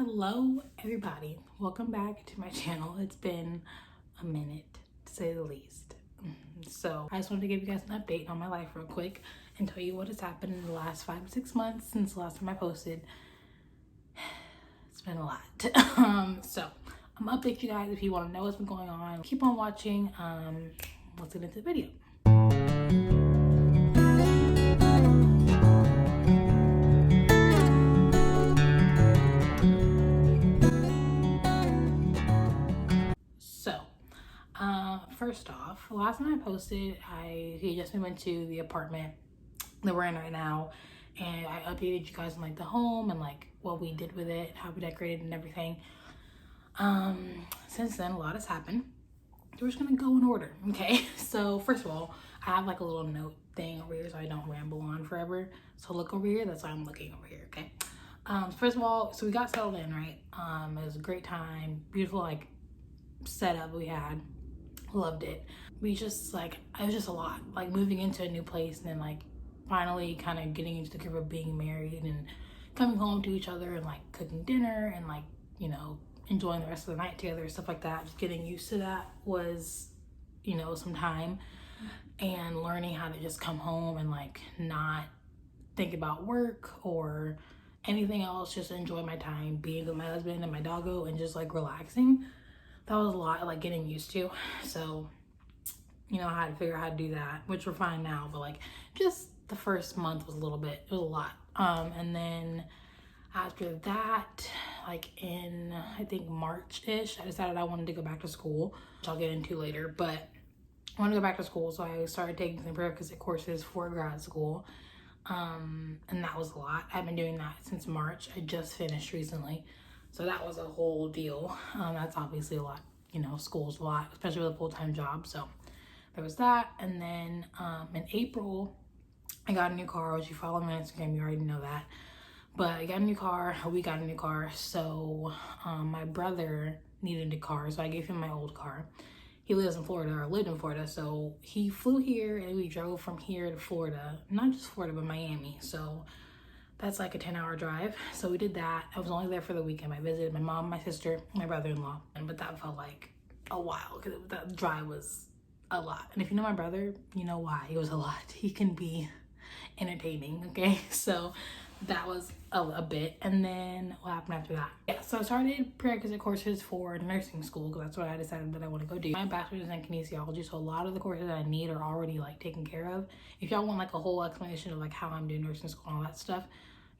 Hello everybody, welcome back to my channel. It's been a minute to say the least. So I just wanted to give you guys an update on my life real quick and tell you what has happened in the last 5 to 6 months since the last time I posted. It's been a lot. So I'm gonna update you guys. If you want to know what's been going on, keep on watching. Let's get into the video. First off, the last time I posted, he just went to the apartment that we're in right now, and I updated you guys on like the home and like what we did with it, how we decorated and everything. Since then, a lot has happened. We're just gonna go in order, okay? So first of all, I have like a little note thing over here so I don't ramble on forever. So look over here, that's why I'm looking over here, okay? First of all, so we got settled in, right? It was a great time, beautiful like setup we had. Loved it. We just like, it was just a lot, like moving into a new place and then like finally kind of getting into the group of being married and coming home to each other and like cooking dinner and like, you know, enjoying the rest of the night together, stuff like that. Just getting used to that was, you know, some time, and learning how to just come home and like not think about work or anything else, just enjoy my time being with my husband and my doggo and just like relaxing. That was a lot, like getting used to. So, you know, I had to figure out how to do that, which we're fine now, but like just the first month was a little bit, it was a lot. And then after that, like in, I think March-ish, I decided I wanted to go back to school, which I'll get into later, but I wanted to go back to school. So I started taking some prerequisite courses for grad school. And that was a lot. I've been doing that since March. I just finished recently. So that was a whole deal. That's obviously a lot, you know, school's a lot, especially with a full-time job. So there was that. And then in April, I got a new car. If you follow me on Instagram, you already know that. But I got a new car, we got a new car. So my brother needed a car, so I gave him my old car. He lives in Florida, or lived in Florida. So he flew here and we drove from here to Florida. Not just Florida, but Miami. So that's like a 10-hour drive. So we did that. I was only there for the weekend. I visited my mom, my sister, my brother-in-law. But that felt like a while because that drive was a lot. And if you know my brother, you know why it was a lot. He can be entertaining, okay? So that was a bit. And then what happened after that? Yeah, so I started prerequisite courses for nursing school because that's what I decided that I want to go do. My bachelor's is in kinesiology, so a lot of the courses that I need are already like taken care of. If y'all want like a whole explanation of like how I'm doing nursing school and all that stuff,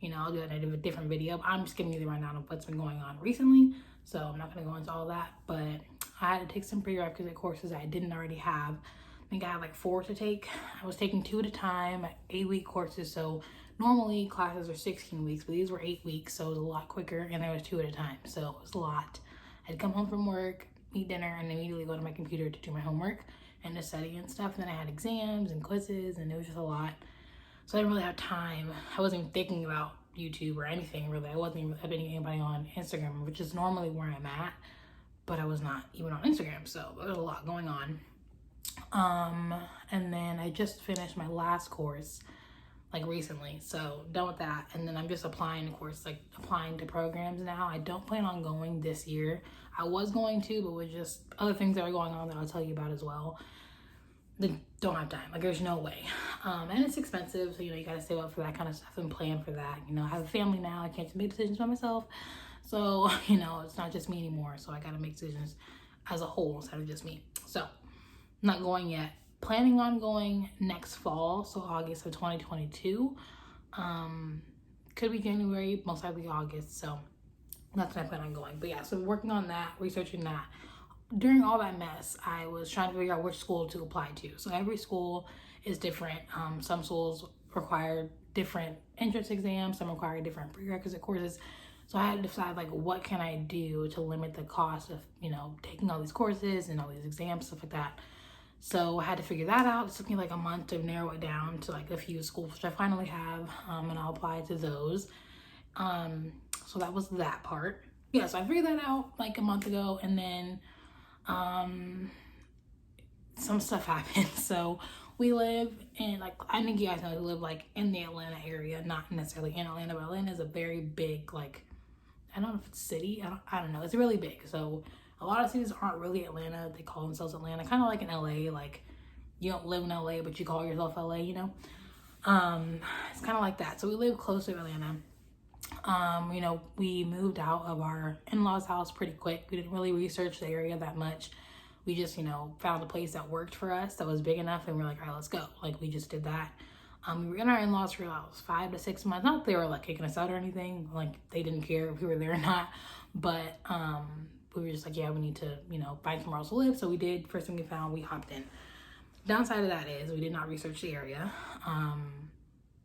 you know, I'll do that in a different video. I'm just giving you the rundown of what's been going on recently, so I'm not going to go into all that. But I had to take some prerequisite courses I didn't already have. I think I had like 4 to take. I was taking 2 at a time, 8-week courses. So normally classes are 16 weeks, but these were 8 weeks, so it was a lot quicker, and there was 2 at a time, so it was a lot. I'd come home from work, eat dinner, and immediately go to my computer to do my homework and to study and stuff. And then I had exams and quizzes, and it was just a lot. So I didn't really have time. I wasn't even thinking about YouTube or anything really. I wasn't even updating anybody on Instagram, which is normally where I'm at, but I was not even on Instagram. So there's a lot going on. And then I just finished my last course like recently, so done with that. And then I'm just applying to course, like applying to programs now. I don't plan on going this year. I was going to, but with just other things that are going on that I'll tell you about as well, don't have time. Like there's no way. And it's expensive, so you know, you gotta save up for that kind of stuff and plan for that. You know, I have a family now, I can't just make decisions by myself. So, you know, it's not just me anymore. So I gotta make decisions as a whole instead of just me. So not going yet. Planning on going next fall, so August of 2022. Could be January, most likely August. So that's when I plan on going. But yeah, so working on that, researching that. During all that mess, I was trying to figure out which school to apply to. So every school is different. Some schools require different entrance exams, some require different prerequisite courses. So I had to decide like, what can I do to limit the cost of, you know, taking all these courses and all these exams, stuff like that. So I had to figure that out. It took me like a month to narrow it down to like a few schools, which I finally have, and I'll apply to those. So that was that part. Yeah, so I figured that out like a month ago, and then some stuff happened. So we live in, like, I think you guys know, we live like in the Atlanta area, not necessarily in Atlanta, but Atlanta is a very big, like, I don't know if it's city. I don't know. It's really big. So a lot of cities aren't really Atlanta. They call themselves Atlanta. Kind of like in LA. Like you don't live in LA, but you call yourself LA, you know? It's kind of like that. So we live close to Atlanta. You know, we moved out of our in-laws house pretty quick. We didn't really research the area that much. We just, you know, found a place that worked for us, that was big enough, and we're like, all right, let's go. Like, we just did that. We were in our in-laws for about 5 to 6 months. Not that they were like kicking us out or anything. Like, they didn't care if we were there or not. But we were just like, yeah, we need to, you know, find somewhere else to live. So we did. First thing we found, we hopped in. Downside of that is we did not research the area.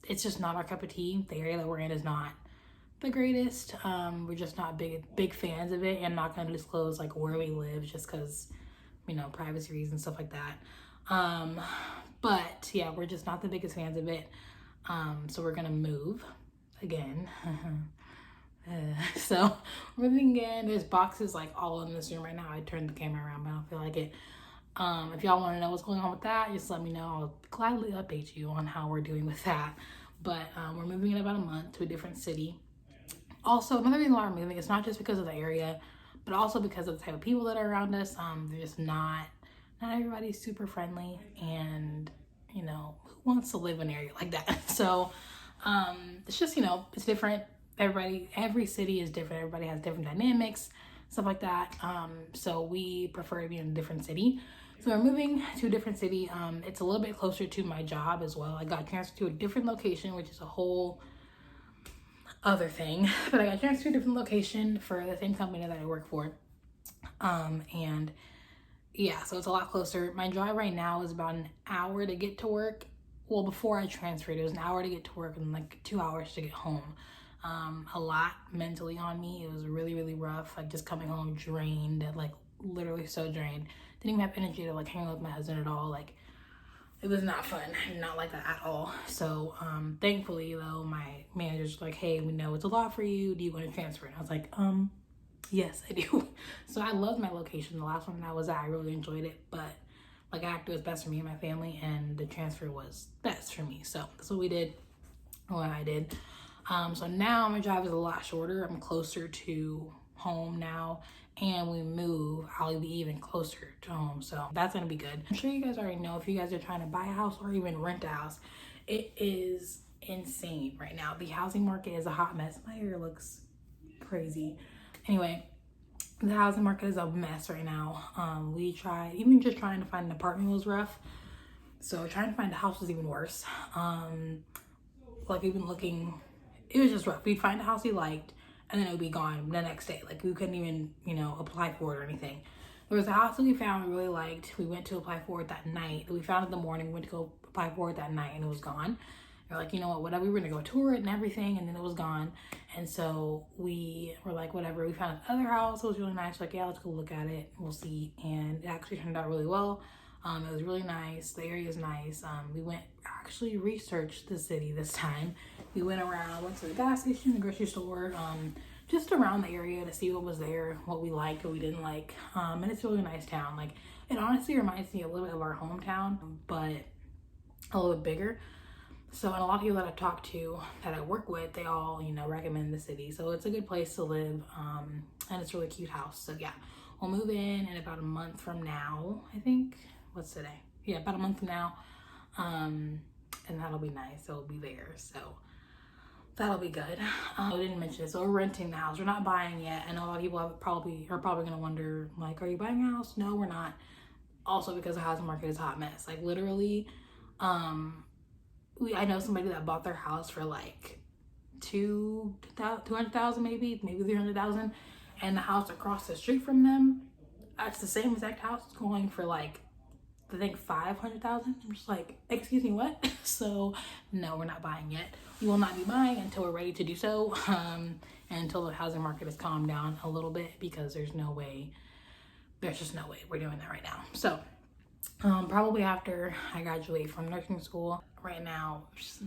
It's just not our cup of tea. The area that we're in is not the greatest. We're just not big fans of it, and not going to disclose like where we live just because, you know, privacy reasons, stuff like that. But yeah, we're just not the biggest fans of it. So we're gonna move again. So we're moving again. There's boxes like all in this room right now. I turned the camera around, but I don't feel like it. If y'all want to know what's going on with that, just let me know. I'll gladly update you on how we're doing with that. But we're moving in about a month to a different city. Also, another reason why we're moving, it's not just because of the area, but also because of the type of people that are around us. They're just not everybody's super friendly, and you know, who wants to live in an area like that? So it's just, you know, it's different. Every city is different. Everybody has different dynamics, stuff like that. So we prefer to be in a different city. So we're moving to a different city. It's a little bit closer to my job as well. I got transferred to a different location, which is a whole other thing. But I got transferred to a different location for the same company that I work for. And yeah, so it's a lot closer. My drive right now is about an hour to get to work. Well, before I transferred, it was an hour to get to work and like 2 hours to get home. A lot mentally on me. It was really, really rough. Like just coming home drained, like literally so drained. Didn't even have energy to like hang out with my husband at all. Like it was not fun. I did not like that at all. So thankfully though, my manager's like, hey, we know it's a lot for you. Do you want to transfer? And I was like, yes, I do. So I loved my location. The last one I was at, I really enjoyed it. But like I have to do what's best for me and my family, and the transfer was best for me. So that's what we did. What I did. So now my drive is a lot shorter. I'm closer to home now, and we move, I'll be even closer to home. So that's gonna be good. I'm sure you guys already know, if you guys are trying to buy a house or even rent a house, it is insane right now. The housing market is a hot mess. My hair looks crazy. Anyway, the housing market is a mess right now. We tried, even just trying to find an apartment was rough. So trying to find a house was even worse. Like even looking, it was just rough. We'd find a house we liked, and then it would be gone the next day. Like we couldn't even, you know, apply for it or anything. There was a house that we found we really liked. We went to apply for it that night. We found it in the morning, went to go apply for it that night, and it was gone. We're like, you know what, whatever, we were gonna go tour it and everything, and then it was gone. And so we were like, whatever. We found another house. It was really nice. Like, yeah, let's go look at it. We'll see. And it actually turned out really well. It was really nice. The area is nice. We went, actually researched the city this time. We went around, went to the gas station, the grocery store, just around the area to see what was there, what we liked, what we didn't like. And it's a really nice town. Like, it honestly reminds me a little bit of our hometown, but a little bit bigger. So, and a lot of people that I've talked to, that I work with, they all, you know, recommend the city. So it's a good place to live, and it's a really cute house. So yeah, we'll move in about a month from now, I think. What's today? Yeah, about a month from now. And that'll be nice. So we'll be there. So that'll be good. I didn't mention it. So we're renting the house. We're not buying yet. I know a lot of people are probably gonna wonder, like, are you buying a house? No, we're not. Also because the housing market is a hot mess. Like literally, I know somebody that bought their house for like 200,000, maybe 300,000, and the house across the street from them, that's the same exact house, going for like, I think 500,000. I'm just like, excuse me, what? So no, we're not buying yet. We will not be buying until we're ready to do so, and until the housing market has calmed down a little bit, because there's just no way we're doing that right now. So probably after I graduate from nursing school. Right now, just,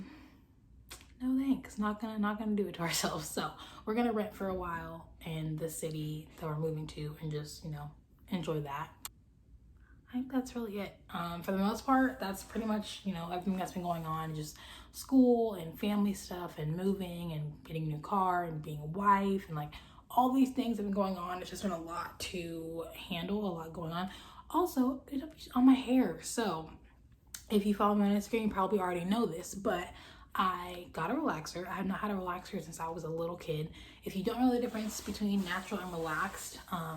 no thanks, not gonna do it to ourselves. So we're gonna rent for a while in the city that we're moving to, and just, you know, enjoy that. I think that's really it. For the most part, that's pretty much, you know, everything that's been going on, just school and family stuff and moving and getting a new car and being a wife and like all these things have been going on. It's just been a lot to handle, a lot going on. Also, it's on my hair. So if you follow me on Instagram, you probably already know this, but I got a relaxer. I have not had a relaxer since I was a little kid. If you don't know the difference between natural and relaxed, I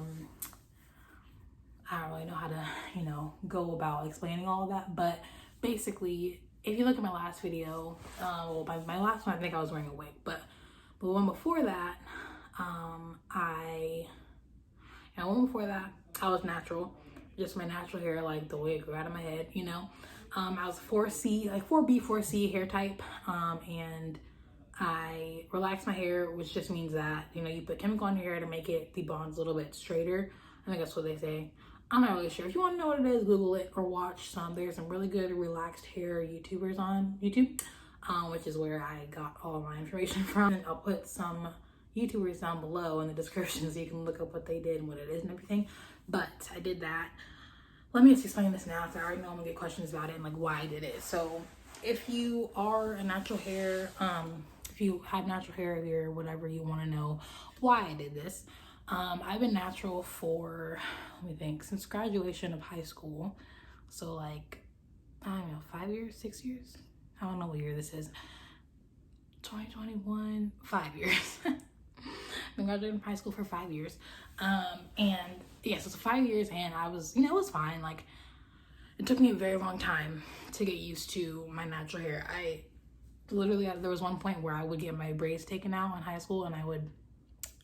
don't really know how to, you know, go about explaining all of that. But basically, if you look at my last video, well, my last one, I think I was wearing a wig, but the one before that, I was natural, just my natural hair, like the way it grew out of my head, you know. I was 4C, like 4B, 4C hair type, and I relaxed my hair, which just means that, you know, you put chemical on your hair to make it the bonds a little bit straighter. I think that's what they say. I'm not really sure. If you want to know what it is, Google it or watch some. There's some really good relaxed hair YouTubers on YouTube, which is where I got all of my information from. And I'll put some YouTubers down below in the description so you can look up what they did and what it is and everything. But I did that. Let me just explain this now, because I already know I'm gonna get questions about it and like why I did it. So if you are a natural hair, if you have natural hair or whatever, you want to know why I did this. I've been natural for, let me think, since graduation of high school. So like, I don't know, 5 years, 6 years? I don't know what year this is. 2021, 5 years. I've been graduating from high school for 5 years. And yeah, so it's 5 years, and I was, you know, it was fine. Like, it took me a very long time to get used to my natural hair. I literally, there was one point where I would get my braids taken out in high school, and I would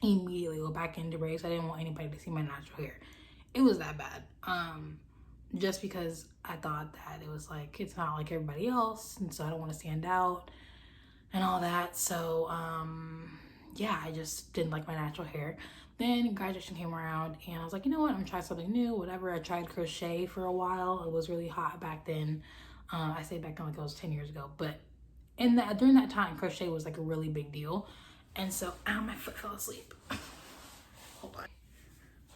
immediately go back into braids. I didn't want anybody to see my natural hair. It was that bad. Just because I thought that it was like, it's not like everybody else, and so I don't want to stand out and all that. So yeah, I just didn't like my natural hair. Then graduation came around, and I was like, you know what, I'm gonna try something new, whatever. I tried crochet for a while. It was really hot back then. I say back then like it was 10 years ago, but during that time, crochet was like a really big deal. And so, ow, my foot fell asleep. Hold on.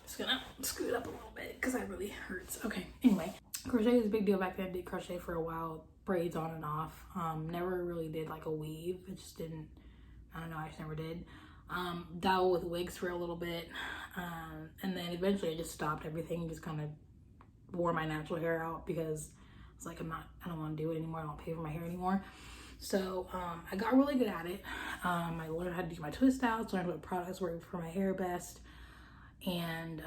Just gonna scoot it up a little bit because that really hurts. Okay, anyway, crochet was a big deal back then. I did crochet for a while, braids on and off. Never really did like a weave. It just didn't, I don't know, I just never did. Dabble with wigs for a little bit. And then eventually I just stopped everything, just kind of wore my natural hair out because it's like, I don't want to do it anymore. I don't pay for my hair anymore. So I got really good at it. I learned how to do my twist outs, learned what products work for my hair best. And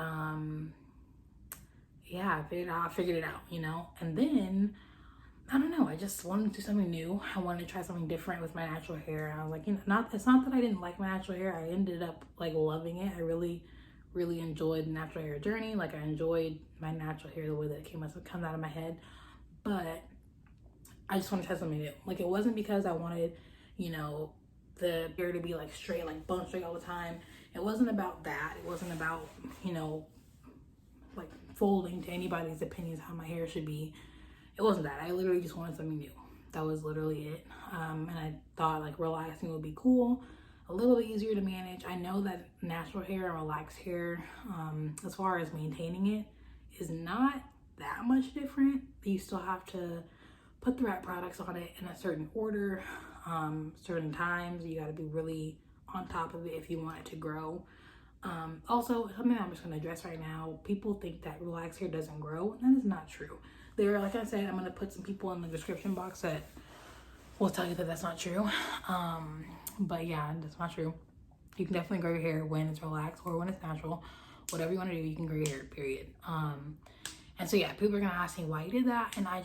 yeah, I figured it out, you know. And then, I don't know, I just wanted to do something new. I wanted to try something different with my natural hair. And I was like, you know, it's not that I didn't like my natural hair. I ended up like loving it. I really enjoyed the natural hair journey. Like, I enjoyed my natural hair, the way that it comes out of my head. But I just want to try something new. Like, it wasn't because I wanted, you know, the hair to be like straight, like bone straight all the time. It wasn't about that. It wasn't about, you know, like folding to anybody's opinions how my hair should be. It wasn't that. I literally just wanted something new. That was literally it. And I thought like relaxing would be cool, a little bit easier to manage. I know that natural hair and relaxed hair, as far as maintaining it, is not that much different. You still have to put the right products on it in a certain order, certain times. You got to be really on top of it if you want it to grow. Also, something I'm just going to address right now, people think that relaxed hair doesn't grow. That is not true. Like I said, I'm going to put some people in the description box that will tell you that that's not true. But yeah, that's not true. You can definitely grow your hair when it's relaxed or when it's natural. Whatever you want to do, you can grow your hair, period. And so yeah, people are gonna ask me why you did that, and I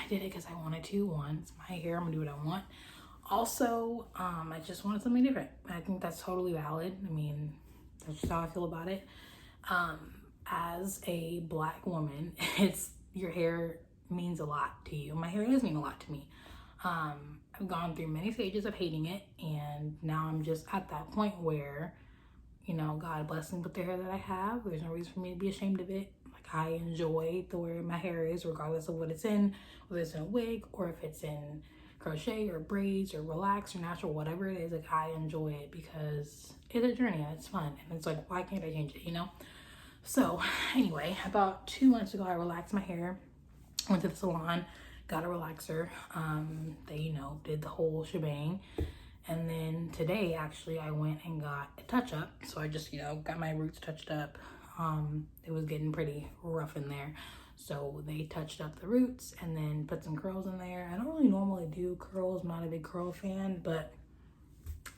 did it because I wanted to. One, it's my hair, I'm gonna do what I want. Also, I just wanted something different. I think that's totally valid. I mean, that's just how I feel about it. As a Black woman, your hair means a lot to you. My hair does mean a lot to me. I've gone through many stages of hating it, and now I'm just at that point where, you know, God bless me with the hair that I have. There's no reason for me to be ashamed of it. I enjoy the way my hair is, regardless of what it's in, whether it's in a wig or if it's in crochet or braids or relaxed or natural, whatever it is. Like, I enjoy it because it's a journey and it's fun, and it's like, why can't I change it, you know? So anyway, about 2 months ago, I relaxed my hair, went to the salon, got a relaxer. They, you know, did the whole shebang, And then today, actually, I went and got a touch-up. So I just, you know, got my roots touched up. It was getting pretty rough in there. So they touched up the roots and then put some curls in there. I don't really normally do curls. I'm not a big curl fan, but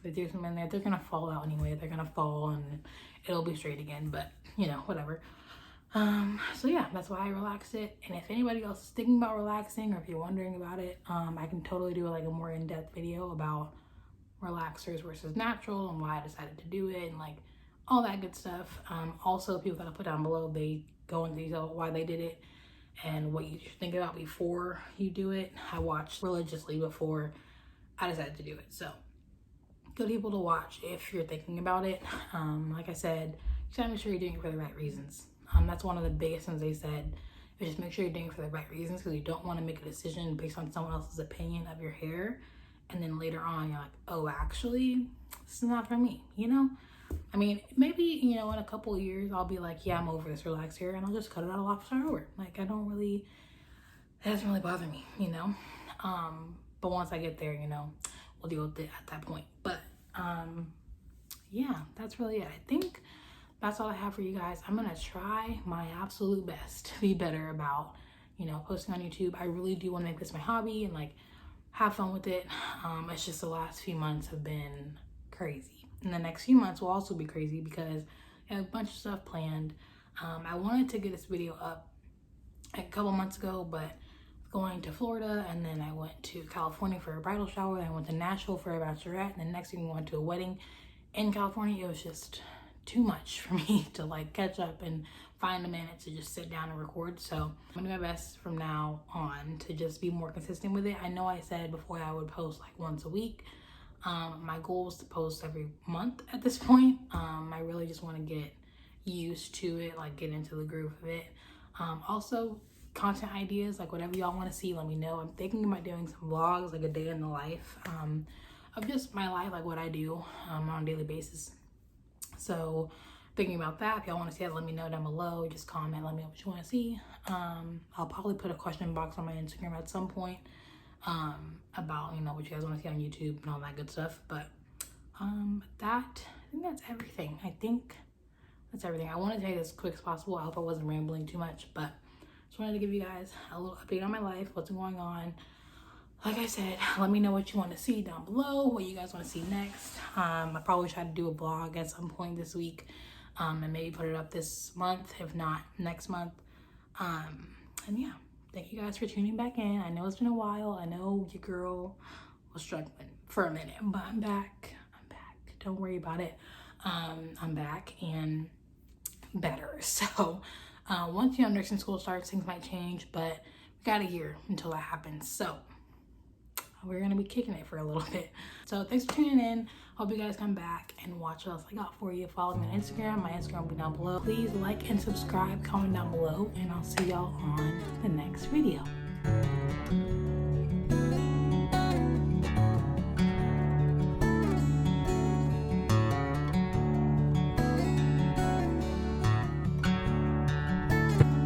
they threw some in there. They're gonna fall out anyway. They're gonna fall and it'll be straight again, but you know, whatever. So yeah, that's why I relaxed it. And if anybody else is thinking about relaxing, or if you're wondering about it, I can totally do like a more in-depth video about relaxers versus natural and why I decided to do it and like all that good stuff. Also, people that I put down below, they go into detail why they did it and what you should think about before you do it. I watched religiously before I decided to do it. So good people to watch if you're thinking about it. Like I said, you gotta make sure you're doing it for the right reasons. That's one of the biggest things they said, is just make sure you're doing it for the right reasons, because you don't want to make a decision based on someone else's opinion of your hair. And then later on, you're like, oh, actually, this is not for me, you know? I mean, maybe, you know, in a couple of years, I'll be like, yeah, I'm over this relaxed hair, and I'll just cut it all off, start over. Like, I don't really, it doesn't really bother me, you know? But once I get there, you know, we'll deal with it at that point. But, yeah, that's really it. I think that's all I have for you guys. I'm gonna try my absolute best to be better about, you know, posting on YouTube. I really do want to make this my hobby and like have fun with it. It's just the last few months have been crazy, and the next few months will also be crazy because I have a bunch of stuff planned. I wanted to get this video up a couple months ago, but going to Florida, and then I went to California for a bridal shower, and I went to Nashville for a bachelorette, and then next thing we went to a wedding in California. It was just too much for me to like catch up and find a minute to just sit down and record. So I'm gonna do my best from now on to just be more consistent with it. I know I said before I would post like once a week. My goal is to post every month at this point. I really just want to get used to it, like get into the groove of it. Also, content ideas, like whatever y'all want to see, let me know. I'm thinking about doing some vlogs, like a day in the life of just my life, like what I do on a daily basis. So thinking about that, if y'all want to see that, let me know down below. Just comment, let me know what you want to see. I'll probably put a question box on my Instagram at some point about, you know, what you guys want to see on YouTube and all that good stuff. But I think that's everything. I think that's everything. I wanted to take this as quick as possible. I hope I wasn't rambling too much, but just wanted to give you guys a little update on my life, what's going on. Like I said, let me know what you want to see down below, what you guys want to see next. I probably try to do a vlog at some point this week, and maybe put it up this month, if not next month. And yeah, thank you guys for tuning back in. I know it's been a while. I know your girl was struggling for a minute, but I'm back. Don't worry about it. I'm back and better. So once nursing school starts, things might change, but we got a year until that happens. So we're gonna be kicking it for a little bit. So thanks for tuning in. Hope you guys come back and watch what else I got for you. Follow me on Instagram. My Instagram will be down below. Please like and subscribe, comment down below, and I'll see y'all on the next video.